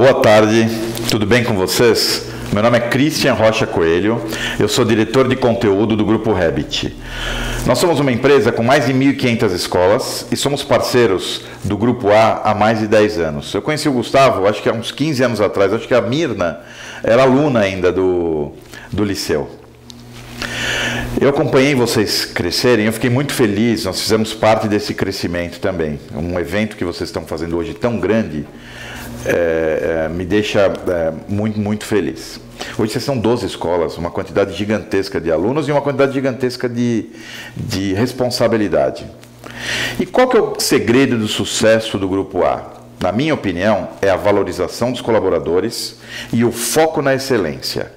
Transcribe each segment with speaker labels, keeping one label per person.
Speaker 1: Boa tarde, tudo bem com vocês? Meu nome é Christian Rocha Coelho, eu sou diretor de conteúdo do Grupo Habit. Nós somos uma empresa com mais de 1.500 escolas e somos parceiros do Grupo A há mais de 10 anos. Eu conheci o Gustavo, acho que há uns 15 anos atrás, acho que a Mirna era aluna ainda do liceu. Eu acompanhei vocês crescerem, eu fiquei muito feliz, nós fizemos parte desse crescimento também. Um evento que vocês estão fazendo hoje tão grande, me deixa muito feliz. Hoje vocês são 12 escolas, uma quantidade gigantesca de alunos e uma quantidade gigantesca de responsabilidade. E qual que é o segredo do sucesso do Grupo A? Na minha opinião, é a valorização dos colaboradores e o foco na excelência.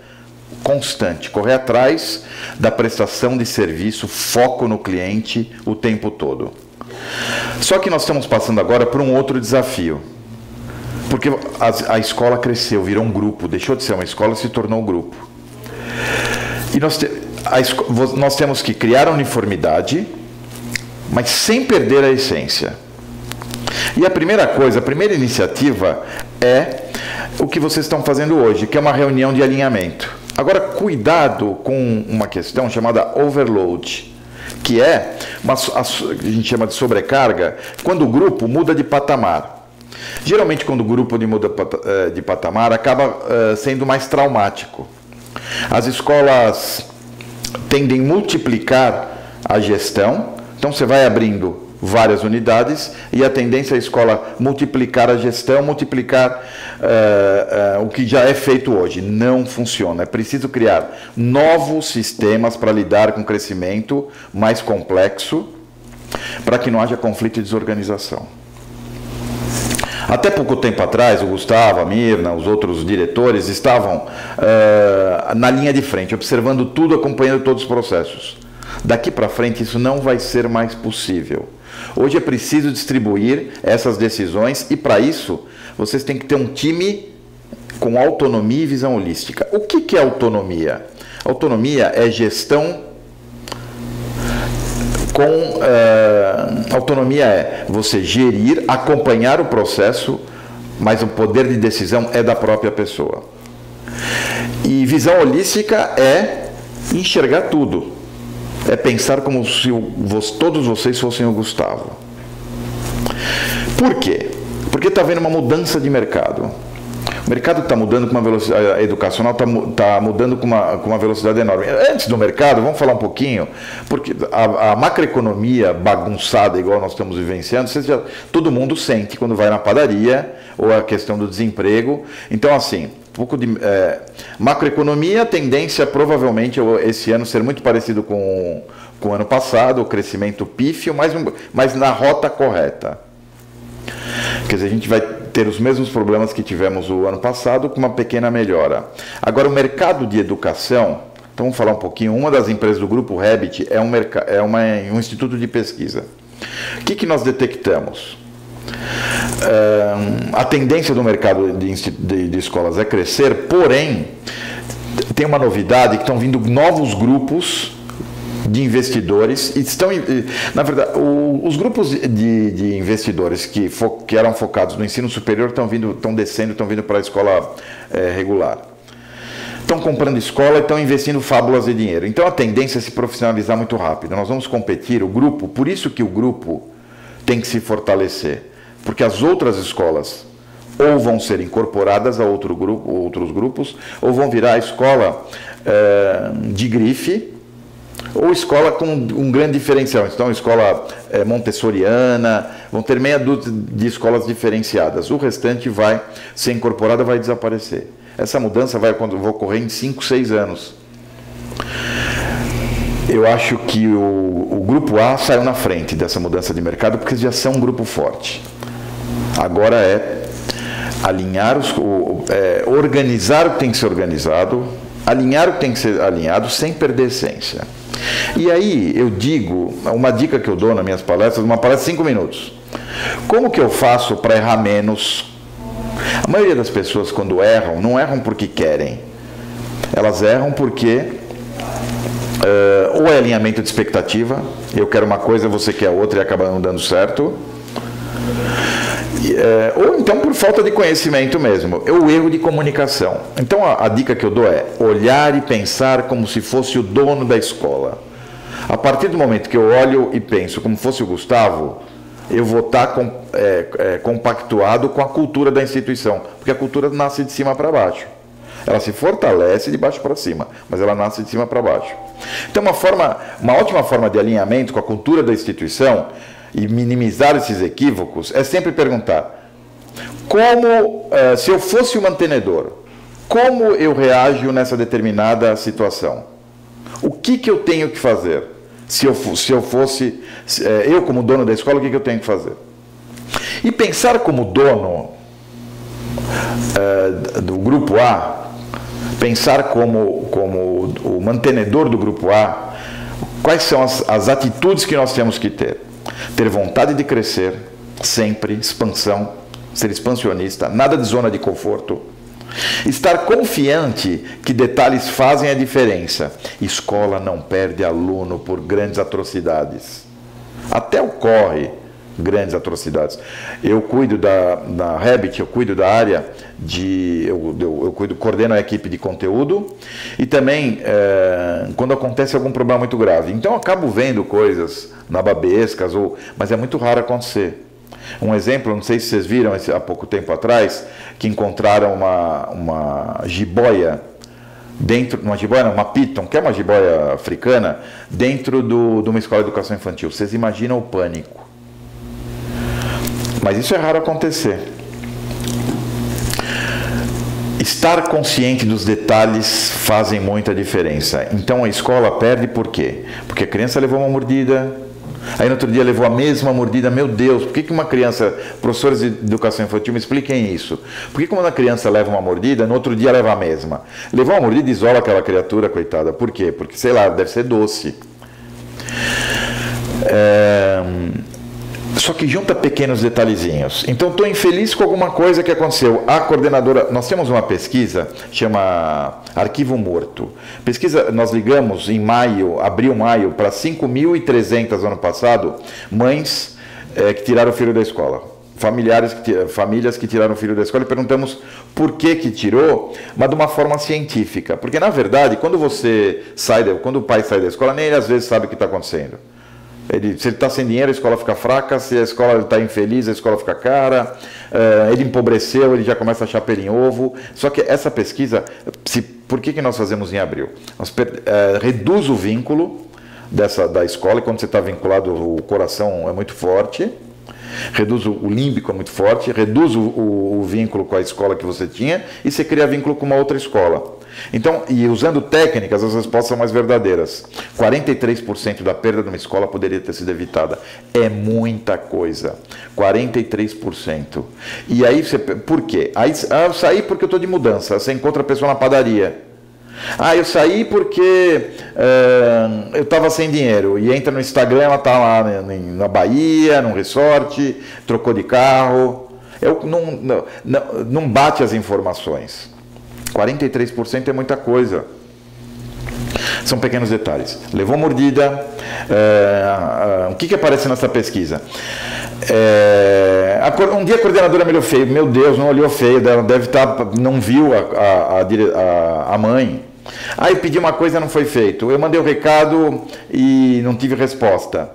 Speaker 1: Constante, correr atrás da prestação de serviço, foco no cliente o tempo todo. Só que nós estamos passando agora por um outro desafio. Porque a escola cresceu, virou um grupo, deixou de ser uma escola e se tornou um grupo. E nós temos que criar a uniformidade, mas sem perder a essência. E a primeira coisa, a primeira iniciativa é o que vocês estão fazendo hoje, que é uma reunião de alinhamento. Agora, cuidado com uma questão chamada overload, que é, a gente chama de sobrecarga, quando o grupo muda de patamar. Geralmente, quando o grupo muda de patamar, acaba sendo mais traumático. As escolas tendem a multiplicar a gestão, então você vai abrindo várias unidades e a tendência é a escola multiplicar a gestão, multiplicar o que já é feito hoje. Não funciona. É preciso criar novos sistemas para lidar com o crescimento mais complexo, para que não haja conflito e desorganização. Até pouco tempo atrás, o Gustavo, a Mirna, os outros diretores estavam na linha de frente, observando tudo, acompanhando todos os processos. Daqui para frente, isso não vai ser mais possível. Hoje é preciso distribuir essas decisões e, para isso, vocês têm que ter um time com autonomia e visão holística. O que é autonomia? Autonomia é gestão autonomia é você gerir, acompanhar o processo, mas o poder de decisão é da própria pessoa. E visão holística é enxergar tudo. É pensar como se todos vocês fossem o Gustavo. Por quê? Porque está havendo uma mudança de mercado. O mercado está mudando com uma velocidade, educacional está mudando com uma velocidade enorme. Antes do mercado, vamos falar um pouquinho, porque a macroeconomia bagunçada, igual nós estamos vivenciando, todo mundo sente quando vai na padaria, ou a questão do desemprego. Então, assim, um pouco de macroeconomia, a tendência provavelmente esse ano ser muito parecido com o ano passado, o crescimento pífio, mas na rota correta. Quer dizer, a gente vai ter os mesmos problemas que tivemos o ano passado, com uma pequena melhora. Agora, o mercado de educação, então vamos falar um pouquinho, uma das empresas do Grupo Habit é um instituto de pesquisa. O que nós detectamos? A tendência do mercado de escolas é crescer, porém, tem uma novidade, que estão vindo novos grupos de investidores, e na verdade, os grupos de investidores que eram focados no ensino superior estão descendo, estão vindo para a escola regular. Estão comprando escola e estão investindo fábulas de dinheiro. Então a tendência é se profissionalizar muito rápido. Nós vamos competir, o grupo, por isso que o grupo tem que se fortalecer, porque as outras escolas ou vão ser incorporadas a outros grupos, ou vão virar a escola de grife, ou escola com um grande diferencial. Então, escola montessoriana, vão ter meia dúzia de escolas diferenciadas. O restante vai ser incorporada, vai desaparecer. Essa mudança vai ocorrer em 5, 6 anos. Eu acho que o Grupo A saiu na frente dessa mudança de mercado, porque já são um grupo forte. Agora é alinhar, organizar o que tem que ser organizado, alinhar o que tem que ser alinhado, sem perder a essência. E aí eu digo, uma dica que eu dou nas minhas palestras, uma palestra de 5 minutos. Como que eu faço para errar menos? A maioria das pessoas, quando erram, não erram porque querem. Elas erram porque ou é alinhamento de expectativa, eu quero uma coisa, você quer outra e acaba não dando certo. Ou então por falta de conhecimento mesmo, é o erro de comunicação. Então a dica que eu dou é olhar e pensar como se fosse o dono da escola. A partir do momento que eu olho e penso como fosse o Gustavo, eu vou estar compactuado com a cultura da instituição, porque a cultura nasce de cima para baixo. Ela se fortalece de baixo para cima, mas ela nasce de cima para baixo. Então uma ótima forma de alinhamento com a cultura da instituição e minimizar esses equívocos é sempre perguntar: se eu fosse o mantenedor, como eu reajo nessa determinada situação? O que eu tenho que fazer? Se eu fosse, eu como dono da escola, o que eu tenho que fazer? E pensar como dono do grupo A, pensar como o mantenedor do grupo A, quais são as atitudes que nós temos que ter? Ter vontade de crescer, sempre, expansão, ser expansionista, nada de zona de conforto. Estar confiante que detalhes fazem a diferença. Escola não perde aluno por grandes atrocidades. Até ocorre grandes atrocidades. Eu cuido da Habit, eu cuido da área coordeno a equipe de conteúdo e também quando acontece algum problema muito grave. Então eu acabo vendo coisas nababescas, mas é muito raro acontecer. Um exemplo, não sei se vocês viram há pouco tempo atrás, que encontraram uma jiboia uma piton, que é uma jiboia africana, dentro de uma escola de educação infantil. Vocês imaginam o pânico. Mas isso é raro acontecer. Estar consciente dos detalhes fazem muita diferença. Então a escola perde por quê? Porque a criança levou uma mordida, aí no outro dia levou a mesma mordida. Meu Deus, por que uma criança... Professores de educação infantil, me expliquem isso. Por que quando uma criança leva uma mordida, no outro dia leva a mesma? Levar uma mordida isola aquela criatura, coitada. Por quê? Porque, sei lá, deve ser doce. Só que junta pequenos detalhezinhos. Então, estou infeliz com alguma coisa que aconteceu. A coordenadora... Nós temos uma pesquisa, chama Arquivo Morto. Pesquisa, nós ligamos em abril, maio, para 5.300 ano passado, mães que tiraram o filho da escola. Famílias que tiraram o filho da escola, e perguntamos por que tirou, mas de uma forma científica. Porque, na verdade, quando o pai sai da escola, nem ele às vezes sabe o que está acontecendo. Se ele está sem dinheiro, a escola fica fraca. Se a escola está infeliz, a escola fica cara. Ele empobreceu, ele já começa a achar pelo em ovo. Só que essa pesquisa, por que nós fazemos em abril? Reduz o vínculo da escola, e quando você está vinculado, o coração é muito forte. Reduz o límbico é muito forte, reduz o vínculo com a escola que você tinha, e você cria vínculo com uma outra escola. Então, e usando técnicas, as respostas são mais verdadeiras. 43% da perda de uma escola poderia ter sido evitada. É muita coisa. 43%. E aí, por quê? Eu saí porque eu estou de mudança. Você encontra a pessoa na padaria. Eu saí porque eu estava sem dinheiro. E entra no Instagram, ela está lá na Bahia, num resort, trocou de carro. Não bate as informações. 43% é muita coisa. São pequenos detalhes. Levou mordida. O que aparece nessa pesquisa? Um dia a coordenadora me olhou feio. Meu Deus, não olhou feio. Ela não viu a mãe. Eu pedi uma coisa e não foi feito. Eu mandei o recado e não tive resposta.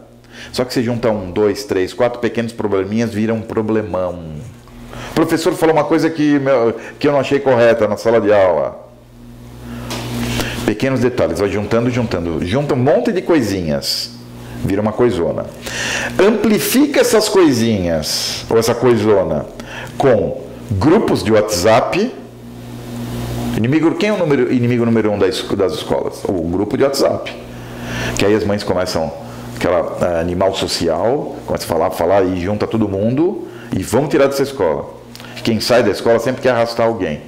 Speaker 1: Só que se juntam 1, 2, 3, 4 pequenos probleminhas, vira um problemão. O professor falou uma coisa que eu não achei correta na sala de aula. Pequenos detalhes, vai juntando. Junta um monte de coisinhas, vira uma coisona. Amplifica essas coisinhas, ou essa coisona, com grupos de WhatsApp. Quem é o inimigo número 1 das escolas? O grupo de WhatsApp. Que aí as mães começam, aquela animal social, começa a falar e junta todo mundo e vamos tirar dessa escola. Quem sai da escola sempre quer arrastar alguém.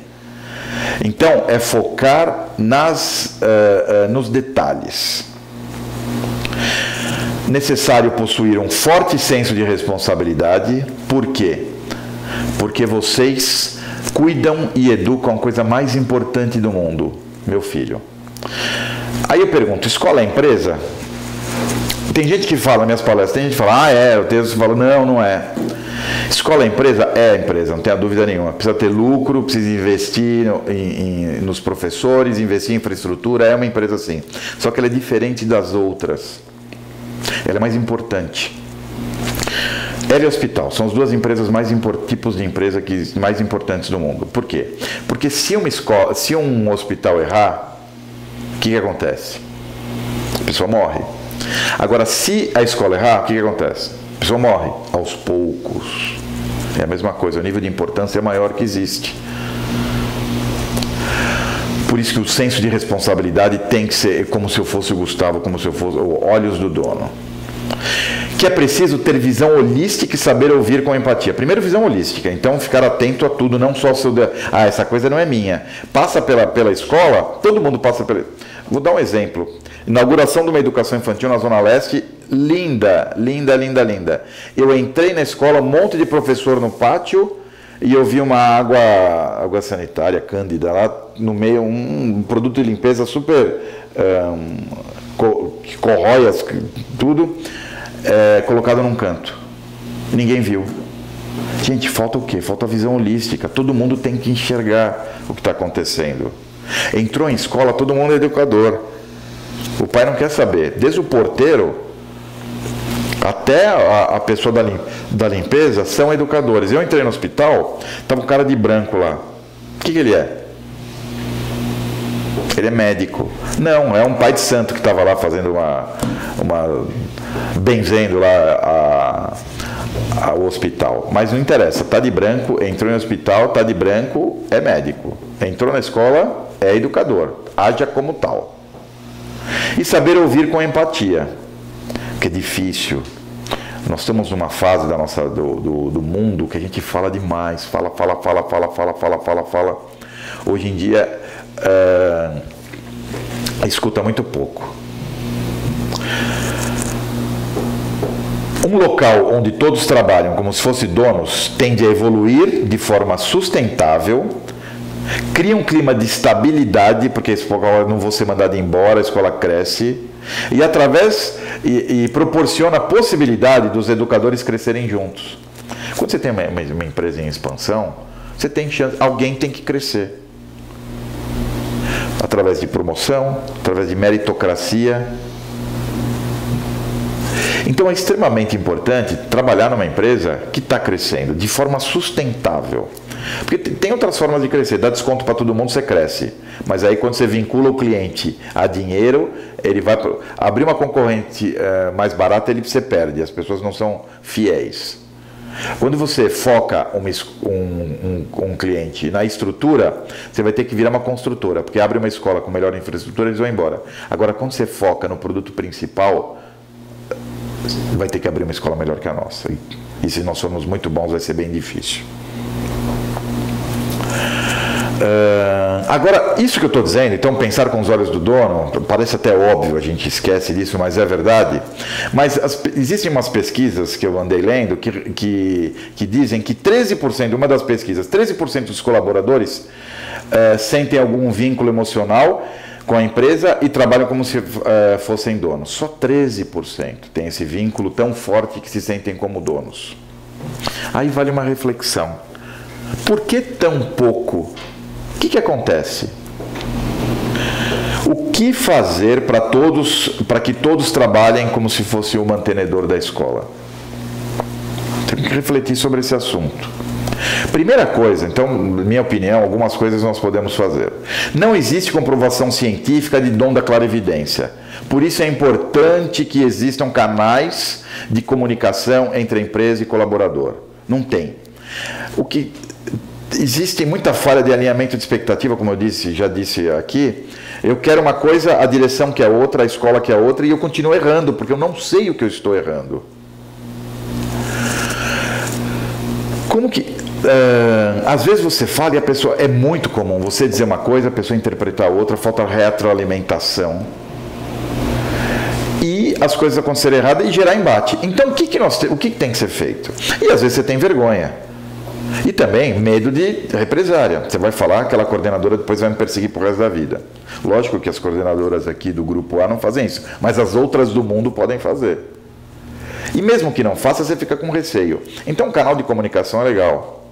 Speaker 1: Então, é focar nos detalhes. Necessário possuir um forte senso de responsabilidade. Por quê? Porque vocês cuidam e educam a coisa mais importante do mundo, meu filho. Aí eu pergunto, escola é empresa? Tem gente que fala, minhas palestras, tem gente que fala, o texto fala, não é. Escola é empresa? É empresa, não tenha dúvida nenhuma. Precisa ter lucro, precisa investir nos professores, investir em infraestrutura, é uma empresa sim. Só que ela é diferente das outras. Ela é mais importante. Ela e hospital são as duas empresas tipos de empresa mais importantes do mundo. Por quê? Porque se um hospital errar, o que acontece? A pessoa morre. Agora, se a escola errar, o que acontece? A pessoa morre aos poucos. É a mesma coisa, o nível de importância é maior que existe. Por isso que o senso de responsabilidade tem que ser como se eu fosse o Gustavo, como se eu fosse olhos do dono. Que é preciso ter visão holística e saber ouvir com empatia. Primeiro, visão holística. Então, ficar atento a tudo, não só o seu... essa coisa não é minha. Passa pela escola, todo mundo passa pela... Vou dar um exemplo. Inauguração de uma educação infantil na Zona Leste, linda, linda, linda, linda. Eu entrei na escola, um monte de professor no pátio, e eu vi uma água sanitária, Cândida, lá no meio, um produto de limpeza super... que corrói tudo, colocado num canto. Ninguém viu. Gente, falta o quê? Falta a visão holística. Todo mundo tem que enxergar o que está acontecendo. Entrou em escola, todo mundo é educador. O pai não quer saber. Desde o porteiro até a pessoa da limpeza são educadores. Eu entrei no hospital, estava um cara de branco lá. O que ele é? Ele é médico. Não, é um pai de santo que estava lá fazendo benzendo lá ao hospital. Mas não interessa, está de branco, entrou no hospital, está de branco, é médico. Entrou na escola, é educador. Haja como tal. E saber ouvir com empatia, que é difícil. Nós estamos numa fase do mundo que a gente fala demais. Fala. Hoje em dia, escuta muito pouco. Um local onde todos trabalham como se fossem donos tende a evoluir de forma sustentável, cria um clima de estabilidade, porque a escola não vou ser mandado embora, a escola cresce, e proporciona a possibilidade dos educadores crescerem juntos. Quando você tem uma empresa em expansão, você tem chance, alguém tem que crescer. Através de promoção, através de meritocracia. Então é extremamente importante trabalhar numa empresa que está crescendo de forma sustentável. Porque tem outras formas de crescer, dá desconto para todo mundo, você cresce. Mas aí quando você vincula o cliente a dinheiro, ele vai abrir uma concorrente mais barata, você perde, as pessoas não são fiéis. Quando você foca um cliente na estrutura, você vai ter que virar uma construtora, porque abre uma escola com melhor infraestrutura, eles vão embora. Agora, quando você foca no produto principal, vai ter que abrir uma escola melhor que a nossa. E se nós formos muito bons, vai ser bem difícil. Agora, isso que eu estou dizendo, então pensar com os olhos do dono, parece até óbvio, a gente esquece disso, mas é verdade. Mas existem umas pesquisas que eu andei lendo que dizem que 13%, uma das pesquisas, 13% dos colaboradores sentem algum vínculo emocional com a empresa e trabalham como se fossem donos. Só 13% tem esse vínculo tão forte que se sentem como donos. Aí vale uma reflexão. Por que tão pouco? O que acontece? O que fazer para que todos trabalhem como se fosse o mantenedor da escola? Tem que refletir sobre esse assunto. Primeira coisa, então, na minha opinião, algumas coisas nós podemos fazer. Não existe comprovação científica de dom da clarividência. Por isso é importante que existam canais de comunicação entre a empresa e colaborador. Não tem. Existe muita falha de alinhamento de expectativa, como eu já disse aqui. Eu quero uma coisa, a direção quer outra, a escola quer outra, e eu continuo errando, porque eu não sei o que eu estou errando. Como que... às vezes você fala e a pessoa... É muito comum você dizer uma coisa, a pessoa interpretar outra, falta retroalimentação. E as coisas acontecerem erradas e gerar embate. Então, o que tem que ser feito? E às vezes você tem vergonha. E também medo de represária. Você vai falar, aquela coordenadora depois vai me perseguir pro resto da vida. Lógico que as coordenadoras aqui do grupo A não fazem isso, mas as outras do mundo podem fazer. E mesmo que não faça, você fica com receio. Então, um canal de comunicação é legal.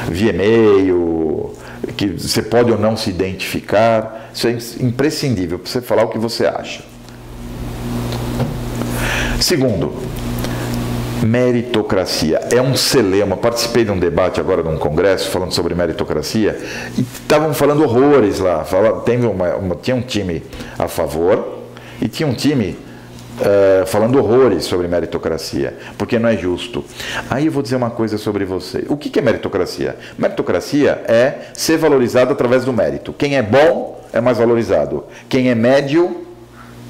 Speaker 1: Via e-mail, que você pode ou não se identificar. Isso é imprescindível para você falar o que você acha. Segundo, meritocracia. É um celeuma. Participei de um debate agora num congresso falando sobre meritocracia e estavam falando horrores lá. Tinha um time a favor e tinha um time falando horrores sobre meritocracia, porque não é justo. Aí eu vou dizer uma coisa sobre você. O que é meritocracia? Meritocracia é ser valorizado através do mérito. Quem é bom é mais valorizado. Quem é médio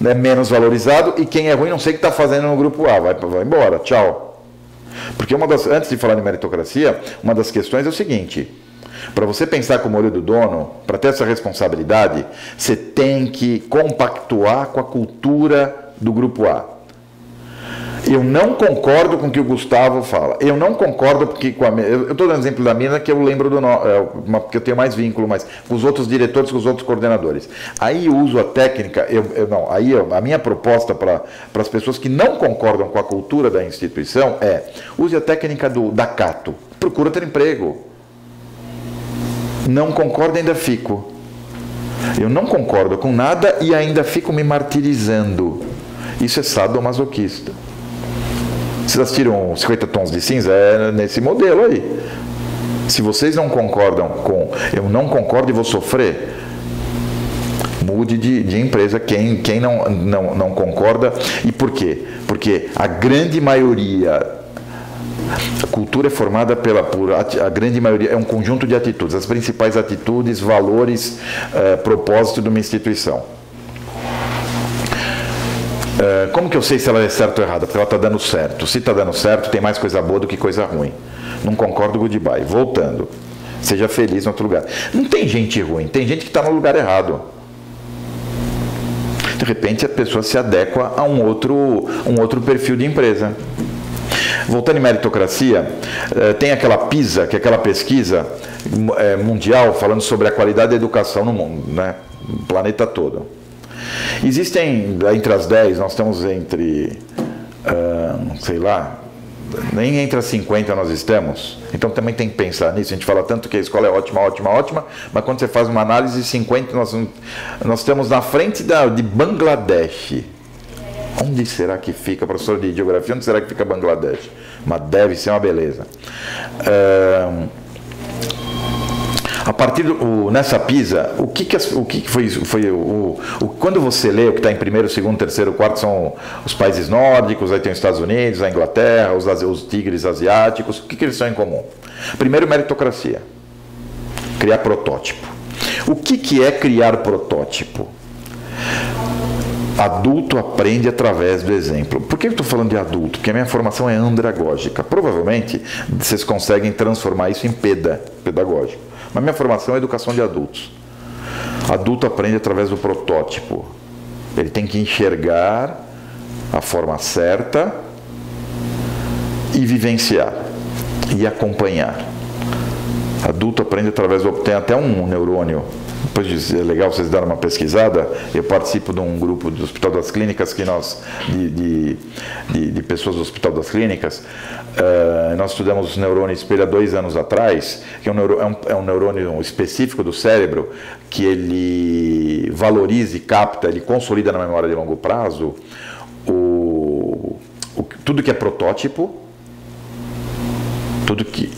Speaker 1: é menos valorizado e quem é ruim não sei o que está fazendo no grupo A. Vai embora, tchau. Porque antes de falar de meritocracia, uma das questões é o seguinte: para você pensar como olho do dono, para ter essa responsabilidade, você tem que compactuar com a cultura do grupo A. Eu não concordo com o que o Gustavo fala. Eu não concordo porque com eu estou dando exemplo da Mirna que eu lembro porque eu tenho mais vínculo, mas com os outros diretores, com os outros coordenadores. Aí eu uso a técnica, a minha proposta para as pessoas que não concordam com a cultura da instituição é: use a técnica da Cato. Procura ter emprego. Não concordo, ainda fico. Eu não concordo com nada e ainda fico me martirizando. Isso é sadomasoquista. Vocês assistiram 50 Tons de Cinza? É nesse modelo aí. Se vocês não concordam com eu não concordo e vou sofrer, mude de empresa quem não concorda. E por quê? Porque a grande maioria, a cultura é formada a grande maioria, é um conjunto de atitudes, as principais atitudes, valores, propósito de uma instituição. Como que eu sei se ela é certa ou errada? Porque ela está dando certo. Se está dando certo, tem mais coisa boa do que coisa ruim. Não concordo, goodbye. Voltando. Seja feliz em outro lugar. Não tem gente ruim, tem gente que está no lugar errado. De repente a pessoa se adequa a um outro perfil de empresa. Voltando em meritocracia, tem aquela PISA, que é aquela pesquisa mundial falando sobre a qualidade da educação no mundo, né? No planeta todo. Existem, entre as 10, nós estamos entre, sei lá, nem entre as 50 nós estamos, então também tem que pensar nisso. A gente fala tanto que a escola é ótima, ótima, ótima, mas quando você faz uma análise, 50 nós estamos na frente de Bangladesh. Onde será que fica, professor de geografia, onde será que fica Bangladesh? Mas deve ser uma beleza. A partir nessa PISA, o que foi quando você lê o que está em primeiro, segundo, terceiro, quarto são os países nórdicos, aí tem os Estados Unidos, a Inglaterra, os tigres asiáticos, o que eles têm em comum? Primeiro, meritocracia. Criar protótipo. O que é criar protótipo? Adulto aprende através do exemplo. Por que eu estou falando de adulto? Porque a minha formação é andragógica. Provavelmente vocês conseguem transformar isso em pedagógico. Mas minha formação é educação de adultos. Adulto aprende através do protótipo. Ele tem que enxergar a forma certa e vivenciar e acompanhar. Adulto aprende através do... Tem até um neurônio. Depois é legal vocês darem uma pesquisada. Eu participo de um grupo do Hospital das Clínicas de pessoas do Hospital das Clínicas. Nós estudamos o neurônio espelho há 2 anos atrás, que é um neurônio específico do cérebro que ele valoriza e capta, ele consolida na memória de longo prazo tudo que é protótipo,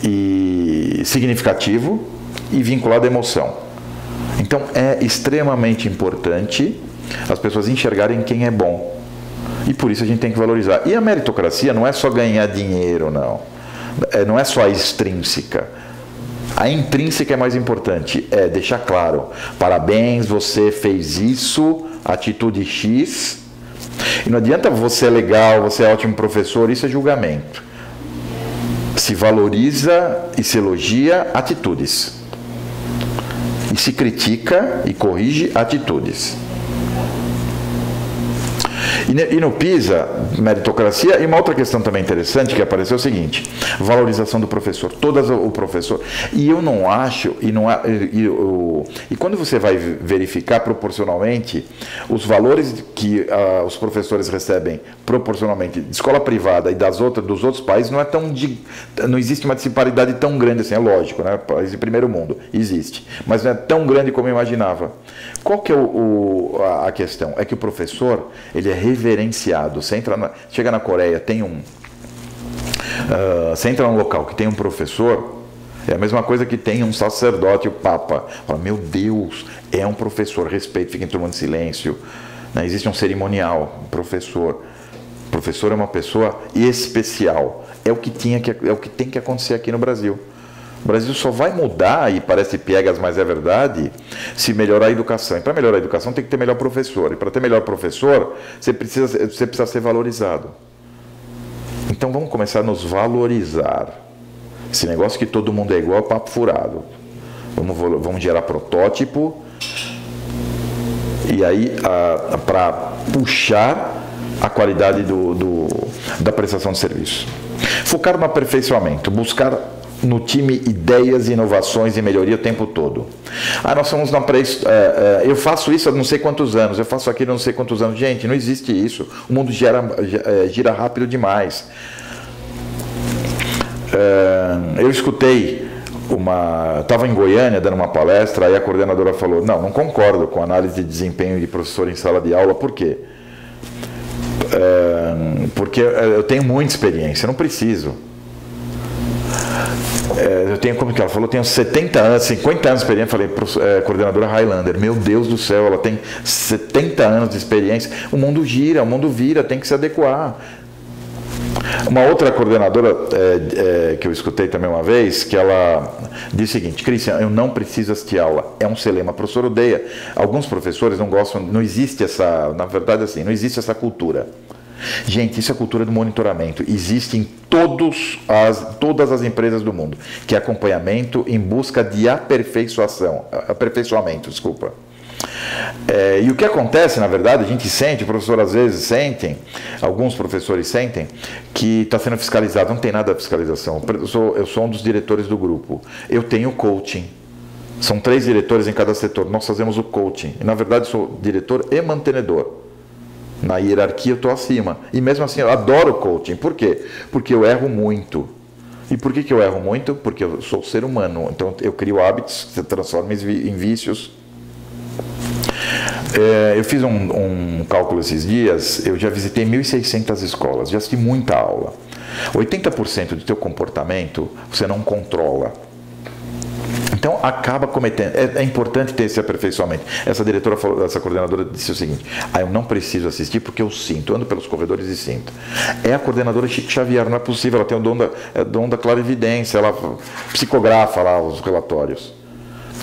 Speaker 1: e significativo e vinculado à emoção. Então é extremamente importante as pessoas enxergarem quem é bom. E por isso a gente tem que valorizar. E a meritocracia não é só ganhar dinheiro, não. Não é só a extrínseca. A intrínseca é mais importante. É deixar claro: parabéns, você fez isso, atitude X. E não adianta você é legal, você é ótimo professor, isso é julgamento. Se valoriza e se elogia atitudes. E se critica e corrige atitudes. E no PISA, meritocracia, e uma outra questão também interessante que apareceu é o seguinte: valorização do professor, o professor. E eu não acho, e quando você vai verificar proporcionalmente os valores que os professores recebem proporcionalmente de escola privada e dos outros países, não existe uma disparidade tão grande assim, é lógico, né? País de primeiro mundo, existe, mas não é tão grande como eu imaginava. Qual que é a questão? É que o professor, ele é reverenciado. Você chega na Coreia, você entra num local que tem um professor, é a mesma coisa que tem um sacerdote, o Papa. Fala, meu Deus, é um professor, respeito, fica em turma de silêncio. Né? Existe um cerimonial, professor. O professor é uma pessoa especial. É o que tem que acontecer aqui no Brasil. O Brasil só vai mudar, e parece piegas, mas é verdade, se melhorar a educação. E para melhorar a educação tem que ter melhor professor. E para ter melhor professor, você precisa ser valorizado. Então vamos começar a nos valorizar. Esse negócio que todo mundo é igual é papo furado. Vamos gerar protótipo. E aí, para puxar a qualidade da prestação de serviço. Focar no aperfeiçoamento, buscar no time ideias, inovações e melhoria o tempo todo. Nós somos eu faço isso há não sei quantos anos, eu faço aquilo há não sei quantos anos. Gente, não existe isso. O mundo gira rápido demais. Eu escutei estava em Goiânia dando uma palestra, aí a coordenadora falou, não concordo com a análise de desempenho de professor em sala de aula. Por quê? Porque eu tenho muita experiência, eu não preciso. Eu tenho, como que ela falou, eu tenho 70 anos, 50 anos de experiência. Falei, coordenadora Highlander, meu Deus do céu, ela tem 70 anos de experiência. O mundo gira, o mundo vira, tem que se adequar. Uma outra coordenadora que eu escutei também uma vez, que ela disse o seguinte: Christian, eu não preciso assistir aula, é um celema, o professor odeia. Alguns professores não gostam, não existe essa, na verdade assim, não existe essa cultura. Gente, isso é a cultura do monitoramento. Existe em todas as empresas do mundo, que é acompanhamento em busca de aperfeiçoamento, desculpa. E o que acontece, na verdade, a gente sente, o professor às vezes alguns professores sentem que está sendo fiscalizado. Não tem nada de fiscalização. Eu sou um dos diretores do grupo. Eu tenho coaching. São 3 diretores em cada setor. Nós fazemos o coaching. E, na verdade, sou diretor e mantenedor. Na hierarquia eu estou acima. E mesmo assim eu adoro coaching. Por quê? Porque eu erro muito. E por que eu erro muito? Porque eu sou ser humano. Então eu crio hábitos que se transformam em vícios. Eu fiz um cálculo esses dias. Eu já visitei 1.600 escolas. Já assisti muita aula. 80% do teu comportamento você não controla. Então, acaba cometendo. É importante ter esse aperfeiçoamento. Essa diretora falou, essa coordenadora disse o seguinte: eu não preciso assistir porque eu sinto, ando pelos corredores e sinto. É a coordenadora Chico Xavier, não é possível, ela tem o dom da clarividência, ela psicografa lá os relatórios.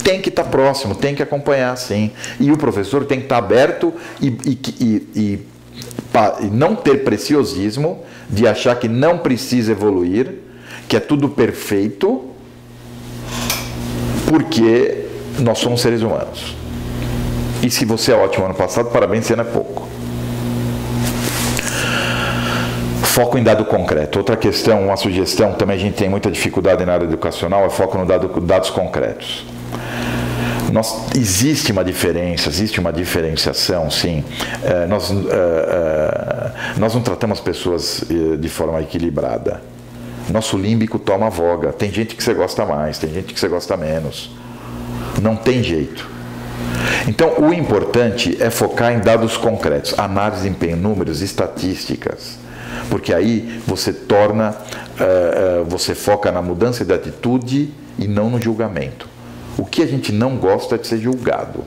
Speaker 1: Tem que estar próximo, tem que acompanhar, sim. E o professor tem que estar aberto e não ter preciosismo de achar que não precisa evoluir, que é tudo perfeito, porque nós somos seres humanos. E se você é ótimo ano passado, parabéns, você não é pouco. Foco em dado concreto. Outra questão, uma sugestão, também a gente tem muita dificuldade na área educacional, é foco no dados concretos. Existe uma diferença, existe uma diferenciação, sim. Nós não tratamos as pessoas de forma equilibrada. Nosso límbico toma voga. Tem gente que você gosta mais, tem gente que você gosta menos. Não tem jeito. Então, o importante é focar em dados concretos, análise de desempenho, números, estatísticas. Porque aí você você foca na mudança de atitude e não no julgamento. O que a gente não gosta é de ser julgado.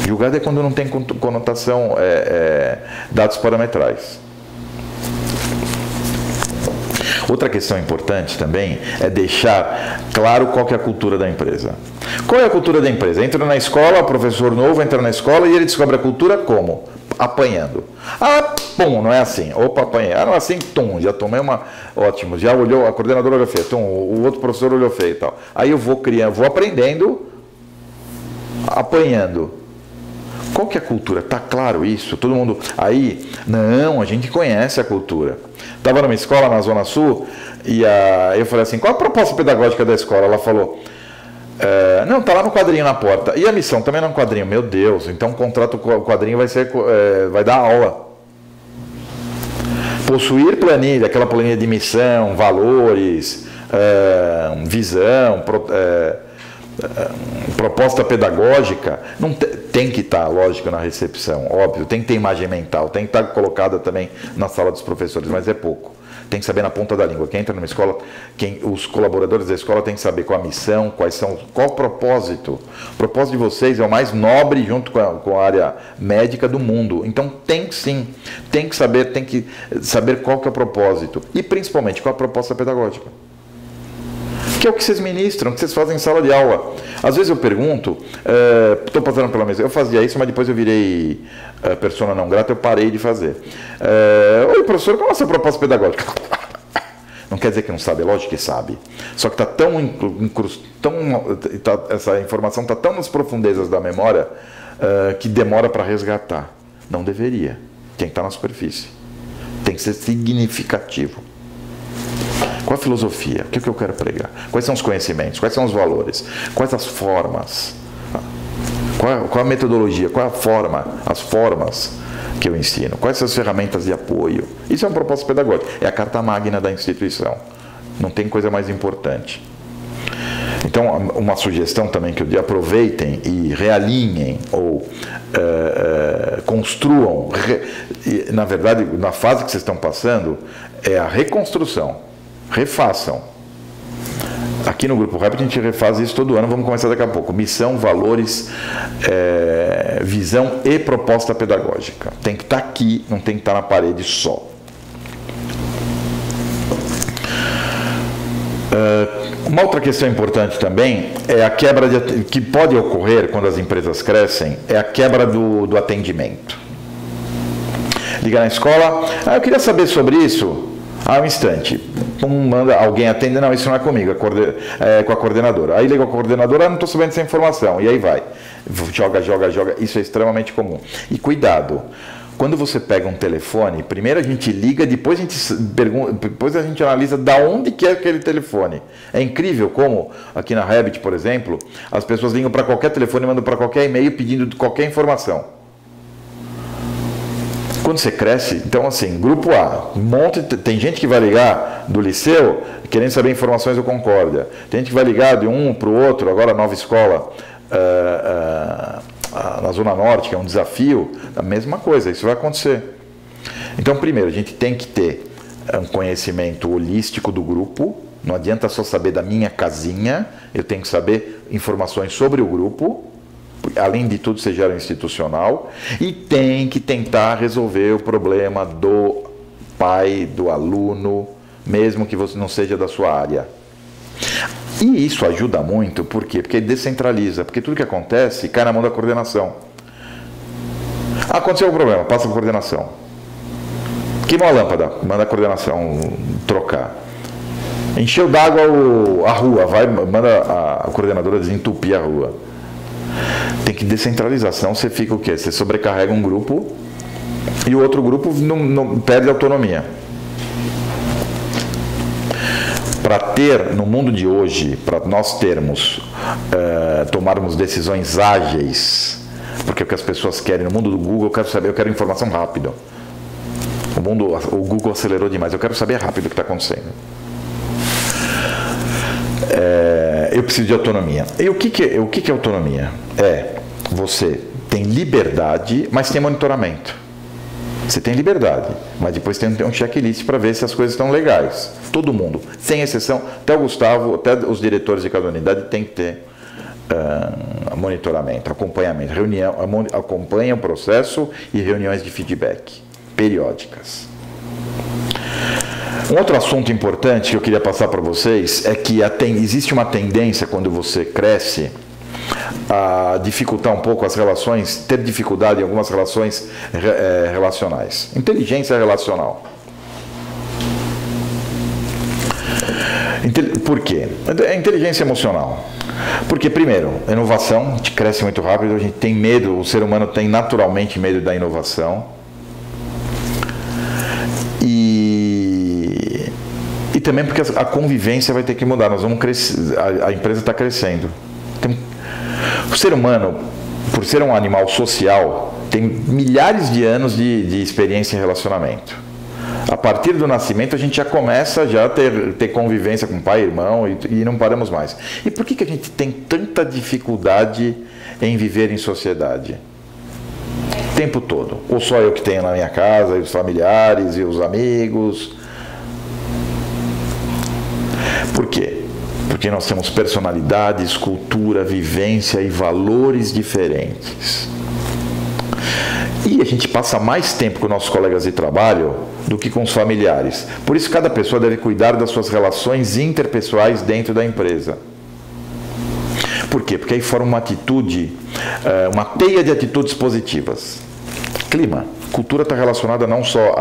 Speaker 1: Julgado é quando não tem conotação, dados parametrais. Outra questão importante também é deixar claro qual que é a cultura da empresa. Qual é a cultura da empresa? Entra na escola, o professor novo entra na escola e ele descobre a cultura como? Apanhando. Pum, não é assim. Opa, apanhei. Não é assim, tum, já tomei uma... Ótimo, já olhou, a coordenadora olhou feio, tum, o outro professor olhou feio e tal. Aí eu vou aprendendo, apanhando. Qual que é a cultura? Tá claro isso? Todo mundo... Aí, não, a gente conhece a cultura. Estava numa escola na Zona Sul e eu falei assim, qual a proposta pedagógica da escola? Ela falou, não, tá lá no quadrinho na porta. E a missão também no quadrinho. Meu Deus, então o contrato com o quadrinho vai dar aula. Possuir planilha, aquela planilha de missão, valores, visão, proposta pedagógica, não tem que estar, lógico, na recepção, óbvio, tem que ter imagem mental, tem que estar colocada também na sala dos professores, mas é pouco. Tem que saber na ponta da língua. Quem entra numa escola, os colaboradores da escola têm que saber qual a missão, qual o propósito. O propósito de vocês é o mais nobre junto com a área médica do mundo. Então tem que saber qual que é o propósito. E principalmente qual a proposta pedagógica. Que é o que vocês ministram, que vocês fazem em sala de aula. Às vezes eu pergunto, estou passando pela mesa, eu fazia isso, mas depois eu virei persona não grata, eu parei de fazer. Oi, professor, qual é a sua proposta pedagógica? Não quer dizer que não sabe, é lógico que sabe. Só que essa informação está tão nas profundezas da memória que demora para resgatar. Não deveria. Tem que estar na superfície. Tem que ser significativo. Qual a filosofia? O que eu quero pregar? Quais são os conhecimentos? Quais são os valores? Quais as formas? Qual a metodologia? Qual a forma? As formas que eu ensino? Quais são as ferramentas de apoio? Isso é uma proposta pedagógica. É a carta magna da instituição. Não tem coisa mais importante. Então, uma sugestão também que eu digo, aproveitem e realinhem ou construam. Na verdade, na fase que vocês estão passando, é a reconstrução. Refaçam. Aqui no Grupo Rap a gente refaz isso todo ano, vamos começar daqui a pouco. Missão, valores, visão e proposta pedagógica. Tem que estar aqui, não tem que estar na parede só. Uma outra questão importante também é a quebra que pode ocorrer quando as empresas crescem, é a quebra do atendimento. Liga na escola, eu queria saber sobre isso. Um instante, manda alguém atender, não, isso não é comigo, é com a coordenadora. Aí liga a coordenadora, não estou sabendo essa informação, e aí vai, joga, isso é extremamente comum. E cuidado, quando você pega um telefone, primeiro a gente liga, depois a gente analisa de onde que é aquele telefone. É incrível como, aqui na Rabbit, por exemplo, as pessoas ligam para qualquer telefone, mandam para qualquer e-mail pedindo qualquer informação. Quando você cresce, então assim, grupo A, tem gente que vai ligar do liceu querendo saber informações do Concórdia, tem gente que vai ligar de um para o outro, agora a nova escola na Zona Norte, que é um desafio, a mesma coisa, isso vai acontecer. Então, primeiro, a gente tem que ter um conhecimento holístico do grupo, não adianta só saber da minha casinha, eu tenho que saber informações sobre o grupo, além de tudo ser gera institucional, e tem que tentar resolver o problema do pai, do aluno, mesmo que você não seja da sua área. E isso ajuda muito, por quê? Porque descentraliza, porque tudo que acontece cai na mão da coordenação. Aconteceu um problema, passa para a coordenação. Queimou a lâmpada, manda a coordenação trocar. Encheu d'água a rua, manda a coordenadora desentupir a rua. Tem que descentralizar, senão você fica o quê? Você sobrecarrega um grupo e o outro grupo não perde autonomia. Para ter, no mundo de hoje, para nós tomarmos decisões ágeis, porque o que as pessoas querem no mundo do Google, eu quero informação rápida. O Google acelerou demais, eu quero saber rápido o que está acontecendo. Eu preciso de autonomia. E o que é autonomia? Você tem liberdade, mas tem monitoramento. Você tem liberdade, mas depois tem um checklist para ver se as coisas estão legais. Todo mundo, sem exceção, até o Gustavo, até os diretores de cada unidade tem que ter monitoramento, acompanhamento, acompanha o processo e reuniões de feedback periódicas. Um outro assunto importante que eu queria passar para vocês é que existe uma tendência quando você cresce a dificultar um pouco as relações, ter dificuldade em algumas relações relacionais. Inteligência relacional. Por quê? É inteligência emocional. Porque, primeiro, a inovação, a gente cresce muito rápido, a gente tem medo, o ser humano tem naturalmente medo da inovação. E também porque a convivência vai ter que mudar, nós vamos crescer, a empresa está crescendo. O ser humano, por ser um animal social, tem milhares de anos de experiência em relacionamento. A partir do nascimento a gente já começa a ter convivência com pai e irmão e não paramos mais. E por que a gente tem tanta dificuldade em viver em sociedade? O tempo todo. Ou só eu que tenho na minha casa, e os familiares, e os amigos. Por quê? Porque nós temos personalidades, cultura, vivência e valores diferentes. E a gente passa mais tempo com nossos colegas de trabalho do que com os familiares. Por isso, cada pessoa deve cuidar das suas relações interpessoais dentro da empresa. Por quê? Porque aí forma uma atitude, uma teia de atitudes positivas. Clima. Cultura está relacionada não só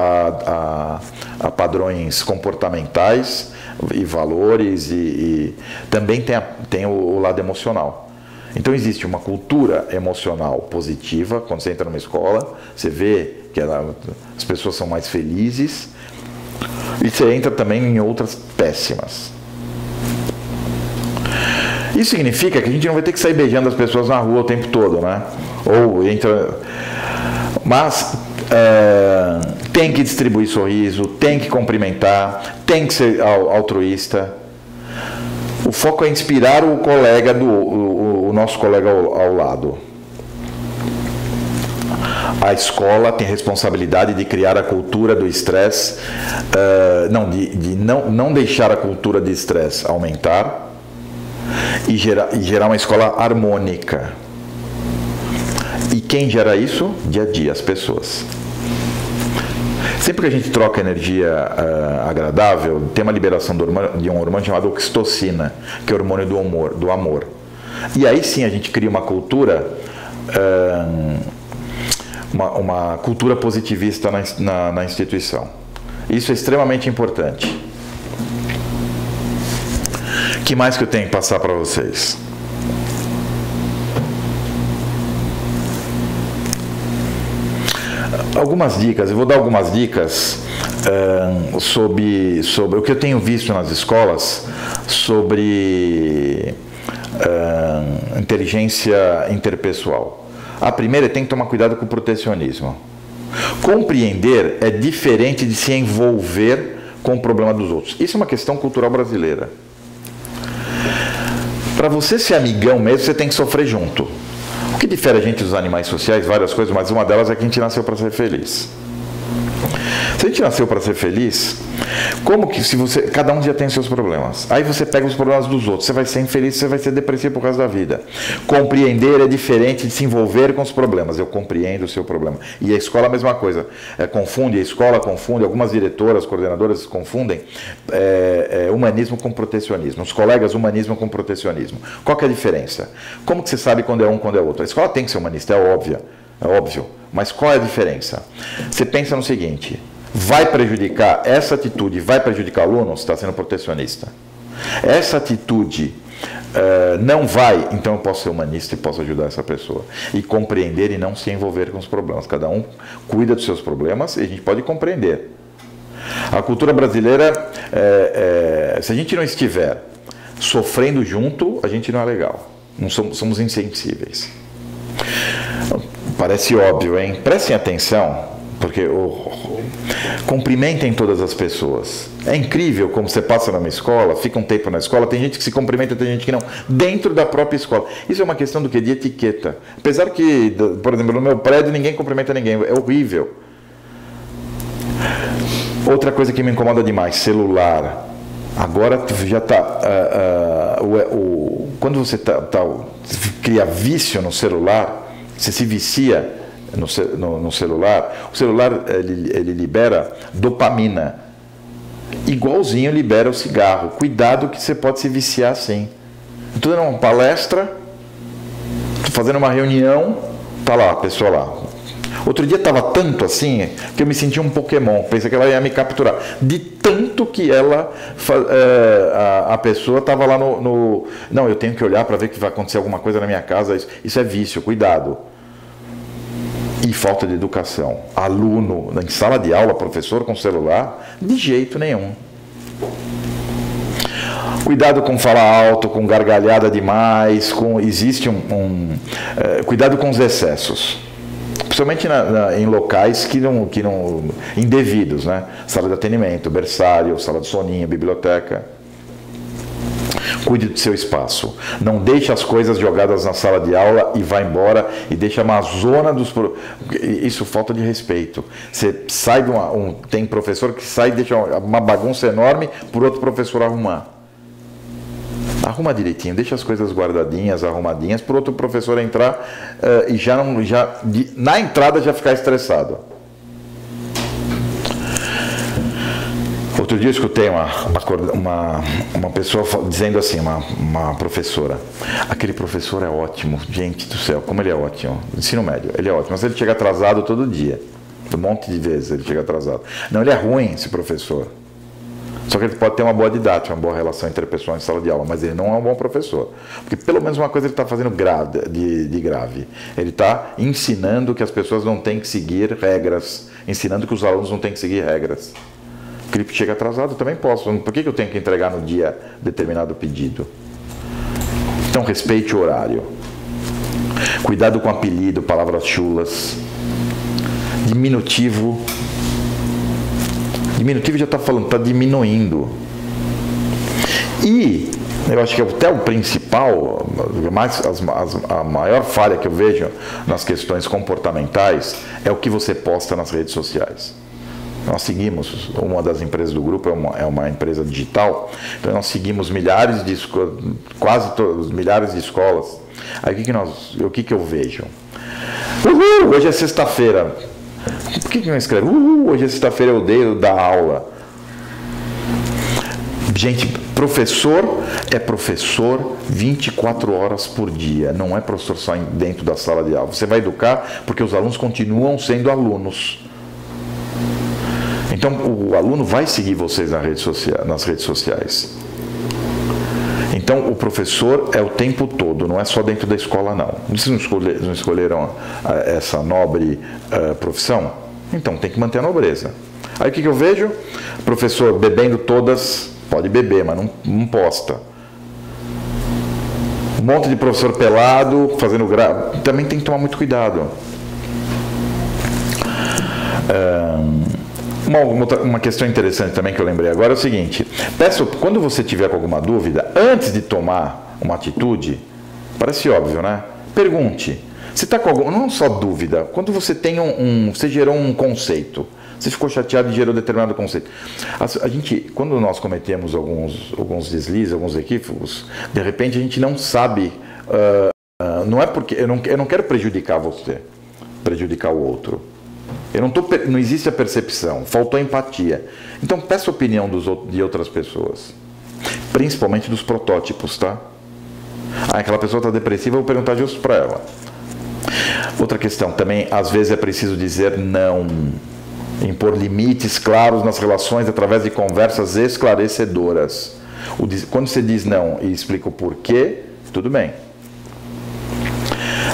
Speaker 1: a padrões comportamentais e valores, e também tem o lado emocional. Então existe uma cultura emocional positiva. Quando você entra numa escola, você vê que as pessoas são mais felizes, e você entra também em outras péssimas. Isso significa que a gente não vai ter que sair beijando as pessoas na rua o tempo todo, né? Mas tem que distribuir sorriso, tem que cumprimentar, tem que ser altruísta. O foco é inspirar o colega, o nosso colega ao lado. A escola tem responsabilidade de criar a cultura do estresse, não deixar a cultura de estresse aumentar e gerar uma escola harmônica. E quem gera isso? Dia a dia, as pessoas. Sempre que a gente troca energia agradável, tem uma liberação de um hormônio chamado oxitocina, que é o hormônio do amor. E aí sim a gente cria uma cultura, uma cultura positivista na instituição. Isso é extremamente importante. O que mais que eu tenho que passar para vocês? Algumas dicas, eu vou dar algumas dicas sobre o que eu tenho visto nas escolas sobre inteligência interpessoal. A primeira é: tem que tomar cuidado com o protecionismo. Compreender é diferente de se envolver com o problema dos outros. Isso é uma questão cultural brasileira. Para você ser amigão mesmo, você tem que sofrer junto. O que difere a gente dos animais sociais? Várias coisas, mas uma delas é que a gente nasceu para ser feliz. Se a gente nasceu para ser feliz, como que cada um já tem seus problemas? Aí você pega os problemas dos outros, você vai ser infeliz, você vai ser depressivo por causa da vida. Compreender é diferente de se envolver com os problemas. Eu compreendo o seu problema. E a escola a mesma coisa. A escola confunde, algumas diretoras, coordenadoras confundem humanismo com protecionismo. Os colegas, humanismo com protecionismo. Qual que é a diferença? Como que você sabe quando é um, quando é outro? A escola tem que ser humanista, é óbvio. Mas qual é a diferença? Você pensa no seguinte: vai prejudicar, essa atitude vai prejudicar o aluno? Você está sendo protecionista. Essa atitude não vai, então eu posso ser humanista e posso ajudar essa pessoa. E compreender e não se envolver com os problemas. Cada um cuida dos seus problemas e a gente pode compreender. A cultura brasileira, se a gente não estiver sofrendo junto, a gente não é legal. Não somos insensíveis. Parece óbvio, hein? Prestem atenção, porque cumprimentem todas as pessoas. É incrível como você passa numa escola, fica um tempo na escola, tem gente que se cumprimenta, tem gente que não, dentro da própria escola. Isso é uma questão do quê? De etiqueta. Apesar que, por exemplo, no meu prédio ninguém cumprimenta ninguém, é horrível. Outra coisa que me incomoda demais: celular. Agora já está... quando você cria vício no celular, você se vicia no celular, o celular ele libera dopamina, igualzinho libera o cigarro. Cuidado que você pode se viciar assim. Estou dando uma palestra, estou fazendo uma reunião, está lá a pessoa lá. Outro dia estava tanto assim que eu me senti um Pokémon. Pensei que ela ia me capturar. De tanto que ela, a pessoa estava lá no... Não, eu tenho que olhar para ver que vai acontecer alguma coisa na minha casa. Isso é vício, cuidado. E falta de educação. Aluno em sala de aula, professor com celular, de jeito nenhum. Cuidado com falar alto, com gargalhada demais, existe cuidado com os excessos. Principalmente em locais que não indevidos, né? Sala de atendimento, berçário, sala de soninho, biblioteca. Cuide do seu espaço. Não deixe as coisas jogadas na sala de aula e vá embora e deixa uma zona dos... Isso falta de respeito. Você sai de tem professor que sai e deixa uma bagunça enorme por outro professor arrumar. Arruma direitinho, deixa as coisas guardadinhas, arrumadinhas, para o outro professor entrar e na entrada já ficar estressado. Outro dia eu escutei uma pessoa dizendo assim, uma professora: aquele professor é ótimo, gente do céu, como ele é ótimo, ensino médio, ele é ótimo, mas ele chega atrasado todo dia, um monte de vezes ele chega atrasado. Não, ele é ruim, esse professor. Só que ele pode ter uma boa didática, uma boa relação interpessoal em sala de aula, mas ele não é um bom professor. Porque pelo menos uma coisa ele está fazendo de grave. Ele está ensinando que as pessoas não têm que seguir regras, ensinando que os alunos não têm que seguir regras. Porque ele chega atrasado, eu também posso. Por que eu tenho que entregar no dia determinado pedido? Então respeite o horário. Cuidado com apelido, palavras chulas. Diminutivo. Diminutivo já está falando, está diminuindo. E eu acho que até o principal, a maior falha que eu vejo nas questões comportamentais é o que você posta nas redes sociais. Nós seguimos, uma das empresas do grupo é uma empresa digital, então nós seguimos milhares de escolas. Aí o que eu vejo? Uhul, hoje é sexta-feira. Por que não escreve? Hoje é sexta-feira, eu odeio dar aula. Gente, professor é professor 24 horas por dia. Não é professor só dentro da sala de aula. Você vai educar porque os alunos continuam sendo alunos. Então, o aluno vai seguir vocês nas redes sociais. Então, o professor é o tempo todo, não é só dentro da escola, não. Vocês não escolheram essa nobre profissão? Então, tem que manter a nobreza. Aí, o que eu vejo? Professor bebendo todas, pode beber, mas não posta. Um monte de professor pelado, fazendo grave. Também tem que tomar muito cuidado. Uma questão interessante também que eu lembrei agora é o seguinte: quando você tiver com alguma dúvida, antes de tomar uma atitude, parece óbvio, né? Pergunte. Você está com alguma, não só dúvida, quando você tem você gerou um conceito, você ficou chateado e gerou determinado conceito. Quando nós cometemos alguns deslizes, alguns equívocos, de repente a gente não sabe, não é porque eu não quero prejudicar você, prejudicar o outro. Não existe a percepção, faltou a empatia. Então peça a opinião de outras pessoas, principalmente dos protótipos, tá? Aquela pessoa está depressiva, eu vou perguntar justo para ela. Outra questão também, às vezes é preciso dizer não, impor limites claros nas relações através de conversas esclarecedoras. Quando você diz não e explica o porquê, tudo bem.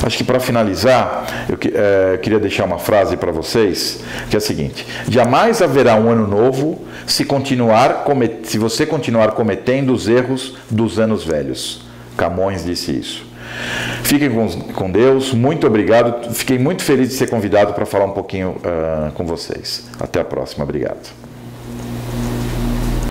Speaker 1: Acho que para finalizar, eu queria deixar uma frase para vocês, que é a seguinte: jamais haverá um ano novo se você continuar cometendo os erros dos anos velhos. Camões disse isso. Fiquem com Deus, muito obrigado. Fiquei muito feliz de ser convidado para falar um pouquinho com vocês. Até a próxima, obrigado.